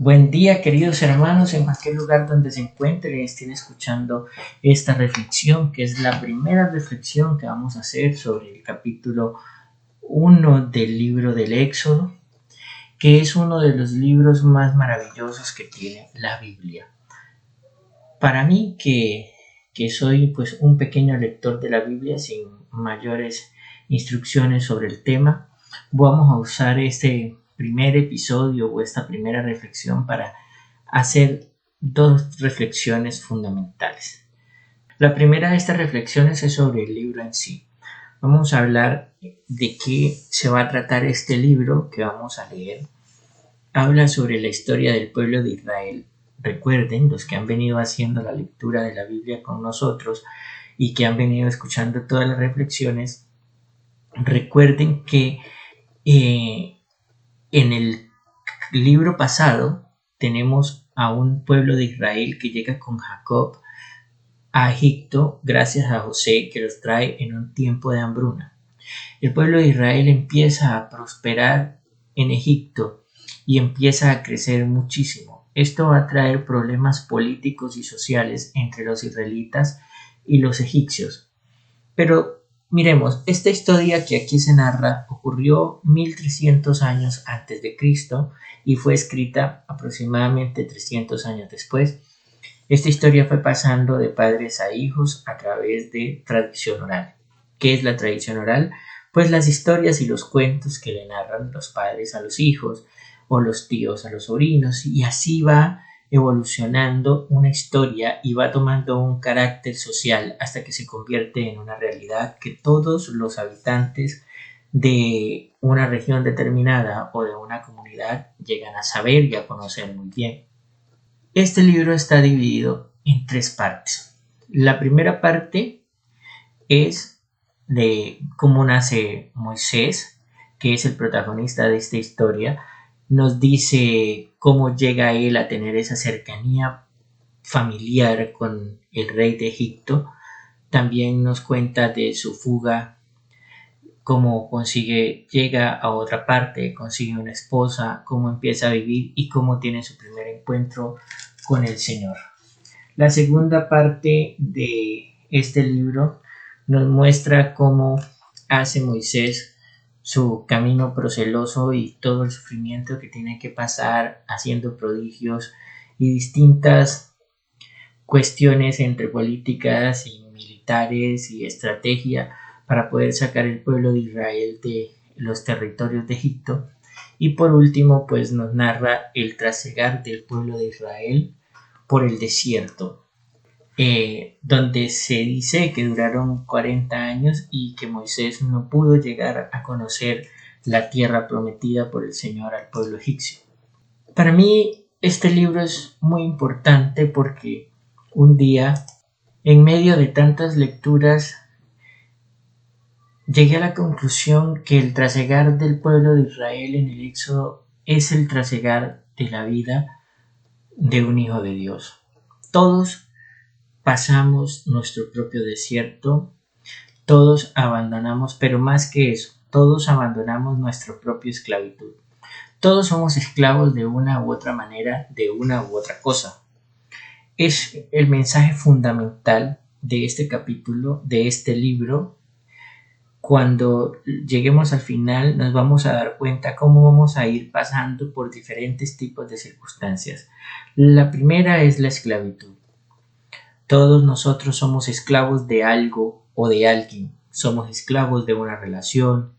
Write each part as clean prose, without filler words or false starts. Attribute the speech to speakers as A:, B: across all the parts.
A: Buen día, queridos hermanos, en cualquier lugar donde se encuentren y estén escuchando esta reflexión, que es la primera reflexión que vamos a hacer sobre el capítulo 1 del libro del Éxodo, que es uno de los libros más maravillosos que tiene la Biblia. Para mí, que soy pues un pequeño lector de la Biblia sin mayores instrucciones sobre el tema, vamos a usar este primer episodio o esta primera reflexión para hacer dos reflexiones fundamentales. La primera de estas reflexiones es sobre el libro en sí. Vamos a hablar de qué se va a tratar este libro que vamos a leer. Habla sobre la historia del pueblo de Israel. Recuerden, los que han venido haciendo la lectura de la Biblia con nosotros y que han venido escuchando todas las reflexiones, recuerden que en el libro pasado tenemos a un pueblo de Israel que llega con Jacob a Egipto gracias a José, que los trae en un tiempo de hambruna. El pueblo de Israel empieza a prosperar en Egipto y empieza a crecer muchísimo. Esto va a traer problemas políticos y sociales entre los israelitas y los egipcios. Pero miremos, esta historia que aquí se narra ocurrió 1300 años antes de Cristo y fue escrita aproximadamente 300 años después. Esta historia fue pasando de padres a hijos a través de tradición oral. ¿Qué es la tradición oral? Pues las historias y los cuentos que le narran los padres a los hijos o los tíos a los sobrinos, y así va evolucionando una historia y va tomando un carácter social hasta que se convierte en una realidad que todos los habitantes de una región determinada o de una comunidad llegan a saber y a conocer muy bien. Este libro está dividido en tres partes. La primera parte es de cómo nace Moisés, que es el protagonista de esta historia. Nos dice cómo llega él a tener esa cercanía familiar con el rey de Egipto. También nos cuenta de su fuga, cómo llega a otra parte, consigue una esposa, cómo empieza a vivir y cómo tiene su primer encuentro con el Señor. La segunda parte de este libro nos muestra cómo hace Moisés su camino proceloso y todo el sufrimiento que tiene que pasar haciendo prodigios y distintas cuestiones entre políticas y militares y estrategia para poder sacar el pueblo de Israel de los territorios de Egipto. Y por último, pues nos narra el trasegar del pueblo de Israel por el desierto, donde se dice que duraron 40 años y que Moisés no pudo llegar a conocer la tierra prometida por el Señor al pueblo egipcio. Para mí este libro es muy importante porque un día, en medio de tantas lecturas, llegué a la conclusión que el trasegar del pueblo de Israel en el Éxodo es el trasegar de la vida de un hijo de Dios. Todos pasamos nuestro propio desierto, todos abandonamos, pero más que eso, todos abandonamos nuestra propia esclavitud. Todos somos esclavos de una u otra manera, de una u otra cosa. Es el mensaje fundamental de este capítulo, de este libro. Cuando lleguemos al final nos vamos a dar cuenta cómo vamos a ir pasando por diferentes tipos de circunstancias. La primera es la esclavitud. Todos nosotros somos esclavos de algo o de alguien. Somos esclavos de una relación,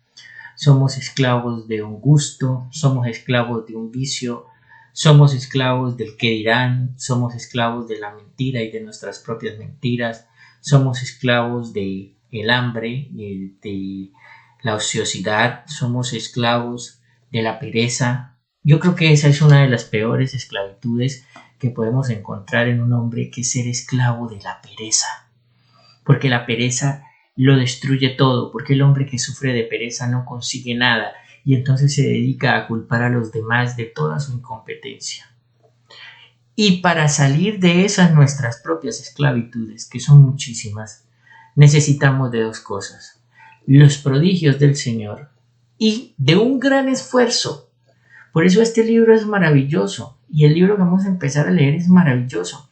A: somos esclavos de un gusto, somos esclavos de un vicio, somos esclavos del qué dirán, somos esclavos de la mentira y de nuestras propias mentiras, somos esclavos de el hambre, de la ociosidad, somos esclavos de la pereza. Yo creo que esa es una de las peores esclavitudes que podemos encontrar en un hombre, que es ser esclavo de la pereza, porque la pereza lo destruye todo, porque el hombre que sufre de pereza no consigue nada y entonces se dedica a culpar a los demás de toda su incompetencia. Y para salir de esas nuestras propias esclavitudes, que son muchísimas, necesitamos de dos cosas: los prodigios del Señor y de un gran esfuerzo. Por eso este libro es maravilloso Y el libro que vamos a empezar a leer es maravilloso,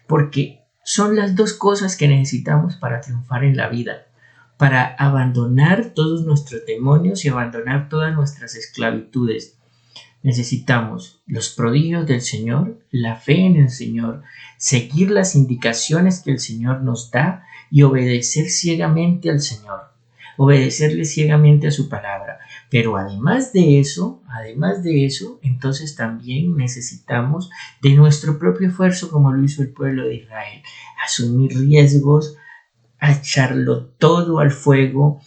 A: porque son las dos cosas que necesitamos para triunfar en la vida, para abandonar todos nuestros demonios y abandonar todas nuestras esclavitudes. Necesitamos los prodigios del Señor, la fe en el Señor, seguir las indicaciones que el Señor nos da y obedecer ciegamente al Señor, obedecerle ciegamente a su palabra. Pero además de eso, entonces también necesitamos de nuestro propio esfuerzo, como lo hizo el pueblo de Israel, asumir riesgos, a echarlo todo al fuego,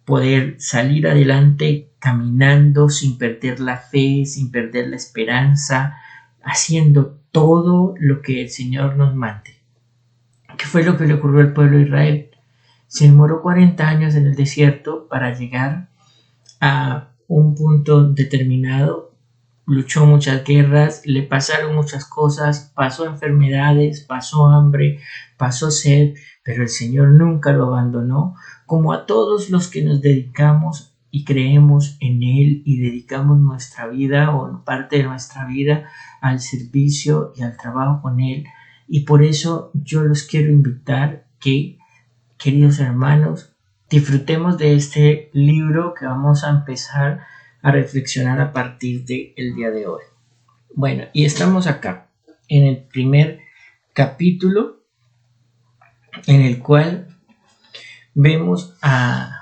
A: poder salir adelante caminando sin perder la fe, sin perder la esperanza, haciendo todo lo que el Señor nos mande. ¿Qué fue lo que le ocurrió al pueblo de Israel? Se demoró 40 años en el desierto para llegar a un punto determinado. Luchó muchas guerras, le pasaron muchas cosas, pasó enfermedades, pasó hambre, pasó sed, pero el Señor nunca lo abandonó, como a todos los que nos dedicamos y creemos en Él y dedicamos nuestra vida o parte de nuestra vida al servicio y al trabajo con Él. Y por eso yo los quiero invitar que, queridos hermanos, disfrutemos de este libro que vamos a empezar a reflexionar a partir del día de hoy. Bueno, y estamos acá en el primer capítulo, en el cual vemos a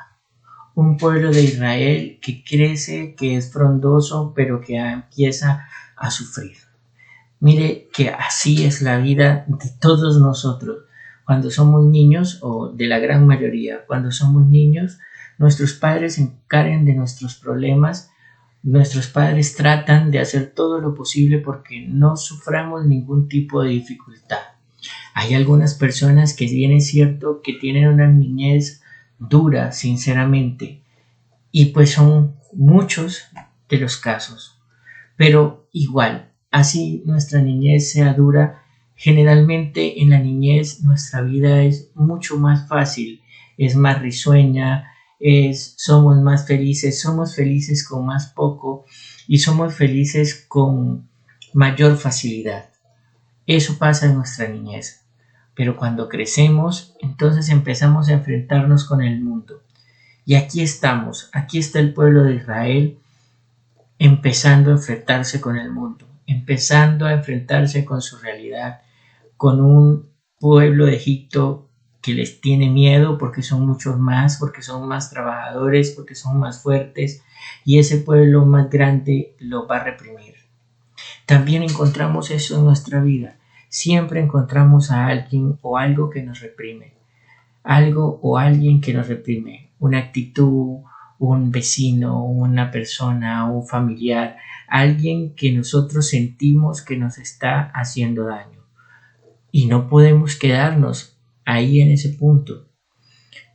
A: un pueblo de Israel que crece, que es frondoso, pero que empieza a sufrir. Mire que así es la vida de todos nosotros. Cuando somos niños, o de la gran mayoría, cuando somos niños, nuestros padres se encargan de nuestros problemas. Nuestros padres tratan de hacer todo lo posible porque no suframos ningún tipo de dificultad. Hay algunas personas que, si bien es cierto, que tienen una niñez dura, sinceramente, y pues son muchos de los casos. Pero igual, así nuestra niñez sea dura, generalmente en la niñez nuestra vida es mucho más fácil, es más risueña, somos más felices, somos felices con más poco y somos felices con mayor facilidad. Eso pasa en nuestra niñez. Pero cuando crecemos, entonces empezamos a enfrentarnos con el mundo. Y aquí estamos, aquí está el pueblo de Israel empezando a enfrentarse con el mundo, empezando a enfrentarse con su realidad, con un pueblo de Egipto que les tiene miedo porque son muchos más, porque son más trabajadores, porque son más fuertes, y ese pueblo más grande lo va a reprimir. También encontramos eso en nuestra vida. Siempre encontramos a alguien o algo que nos reprime. Algo o alguien que nos reprime. Una actitud, un vecino, una persona, un familiar. Alguien que nosotros sentimos que nos está haciendo daño. Y no podemos quedarnos ahí en ese punto.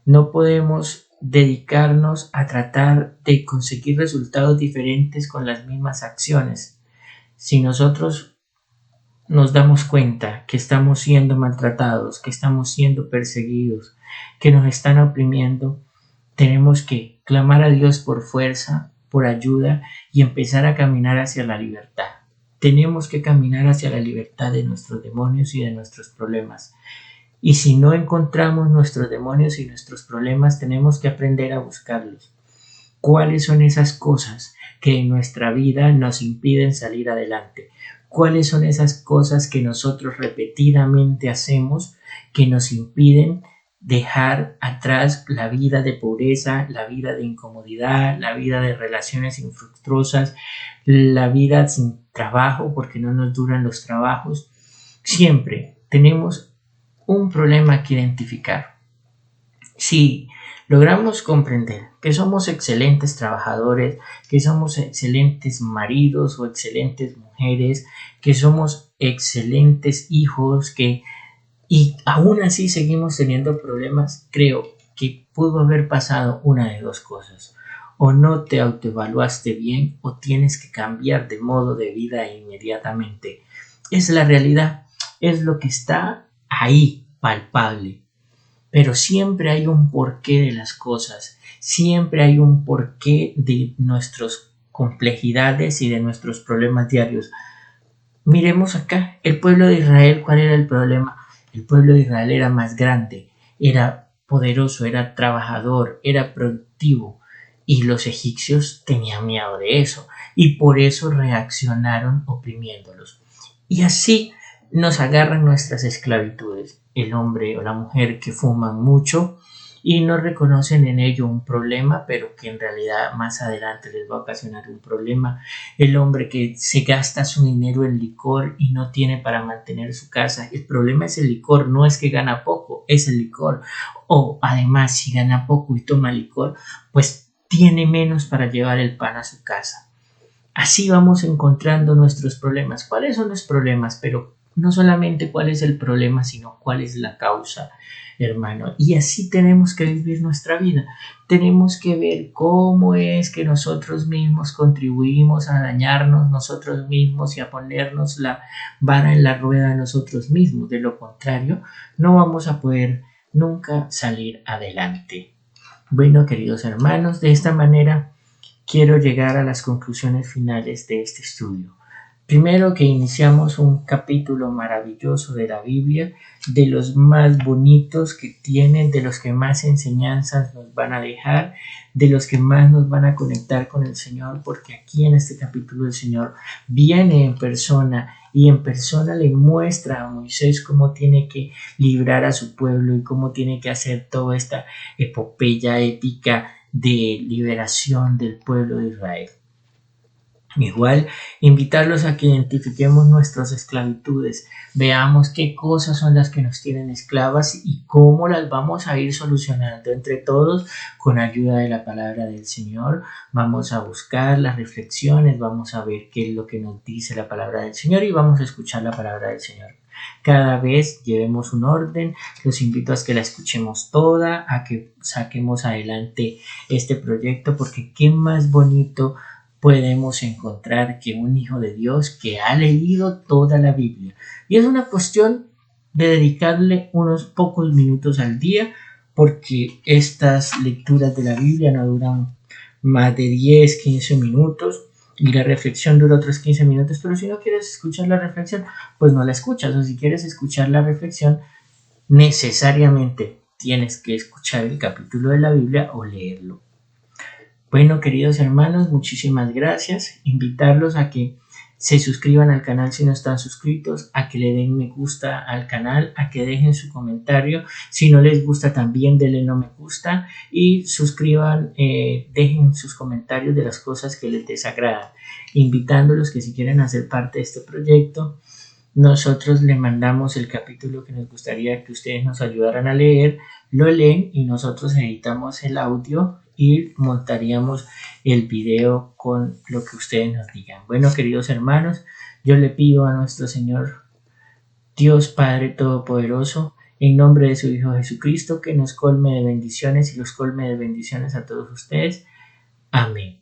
A: No podemos dedicarnos a tratar de conseguir resultados diferentes con las mismas acciones. Si nosotros nos damos cuenta que estamos siendo maltratados, que estamos siendo perseguidos, que nos están oprimiendo, tenemos que clamar a Dios por fuerza, por ayuda y empezar a caminar hacia la libertad. Tenemos que caminar hacia la libertad de nuestros demonios y de nuestros problemas. Y si no encontramos nuestros demonios y nuestros problemas, tenemos que aprender a buscarlos. ¿Cuáles son esas cosas que en nuestra vida nos impiden salir adelante? ¿Cuáles son esas cosas que nosotros repetidamente hacemos que nos impiden dejar atrás la vida de pobreza, la vida de incomodidad, la vida de relaciones infructuosas, la vida sin trabajo porque no nos duran los trabajos? Siempre tenemos un problema que identificar. Si logramos comprender que somos excelentes trabajadores, que somos excelentes maridos o excelentes mujeres, que somos excelentes hijos, y aún así seguimos teniendo problemas, creo que pudo haber pasado una de dos cosas. O no te autoevaluaste bien o tienes que cambiar de modo de vida inmediatamente. Es la realidad, es lo que está ahí, palpable. Pero siempre hay un porqué de las cosas, siempre hay un porqué de nuestras complejidades y de nuestros problemas diarios. Miremos acá, el pueblo de Israel, ¿cuál era el problema? El pueblo de Israel era más grande, era poderoso, era trabajador, era productivo y los egipcios tenían miedo de eso y por eso reaccionaron oprimiéndolos. Y así nos agarran nuestras esclavitudes, el hombre o la mujer que fuman mucho y no reconocen en ello un problema, pero que en realidad más adelante les va a ocasionar un problema. El hombre que se gasta su dinero en licor y no tiene para mantener su casa. El problema es el licor, no es que gana poco, es el licor. O además, si gana poco y toma licor, pues tiene menos para llevar el pan a su casa. Así vamos encontrando nuestros problemas. ¿Cuáles son los problemas? Pero no solamente cuál es el problema, sino cuál es la causa, hermano. Y así tenemos que vivir nuestra vida. Tenemos que ver cómo es que nosotros mismos contribuimos a dañarnos nosotros mismos y a ponernos la vara en la rueda de nosotros mismos. De lo contrario, no vamos a poder nunca salir adelante. Bueno, queridos hermanos, de esta manera quiero llegar a las conclusiones finales de este estudio. Primero, que iniciamos un capítulo maravilloso de la Biblia, de los más bonitos que tienen, de los que más enseñanzas nos van a dejar, de los que más nos van a conectar con el Señor, porque aquí en este capítulo el Señor viene en persona y en persona le muestra a Moisés cómo tiene que librar a su pueblo y cómo tiene que hacer toda esta epopeya épica de liberación del pueblo de Israel. Igual, invitarlos a que identifiquemos nuestras esclavitudes, veamos qué cosas son las que nos tienen esclavas y cómo las vamos a ir solucionando entre todos con ayuda de la palabra del Señor. Vamos a buscar las reflexiones, vamos a ver qué es lo que nos dice la palabra del Señor y vamos a escuchar la palabra del Señor. Cada vez llevemos un orden, los invito a que la escuchemos toda, a que saquemos adelante este proyecto, porque qué más bonito podemos encontrar que un hijo de Dios que ha leído toda la Biblia. Y es una cuestión de dedicarle unos pocos minutos al día, porque estas lecturas de la Biblia no duran más de 10, 15 minutos y la reflexión dura otros 15 minutos, pero si no quieres escuchar la reflexión, pues no la escuchas, o si quieres escuchar la reflexión, necesariamente tienes que escuchar el capítulo de la Biblia o leerlo. Bueno, queridos hermanos, muchísimas gracias. Invitarlos a que se suscriban al canal si no están suscritos, a que le den me gusta al canal, a que dejen su comentario. Si no les gusta, también denle no me gusta y suscriban, dejen sus comentarios de las cosas que les desagradan. Invitándolos que si quieren hacer parte de este proyecto, nosotros le mandamos el capítulo que nos gustaría que ustedes nos ayudaran a leer, lo leen y nosotros editamos el audio y montaríamos el video con lo que ustedes nos digan. Bueno, queridos hermanos, yo le pido a nuestro Señor Dios Padre Todopoderoso, en nombre de su Hijo Jesucristo, que nos colme de bendiciones y los colme de bendiciones a todos ustedes. Amén.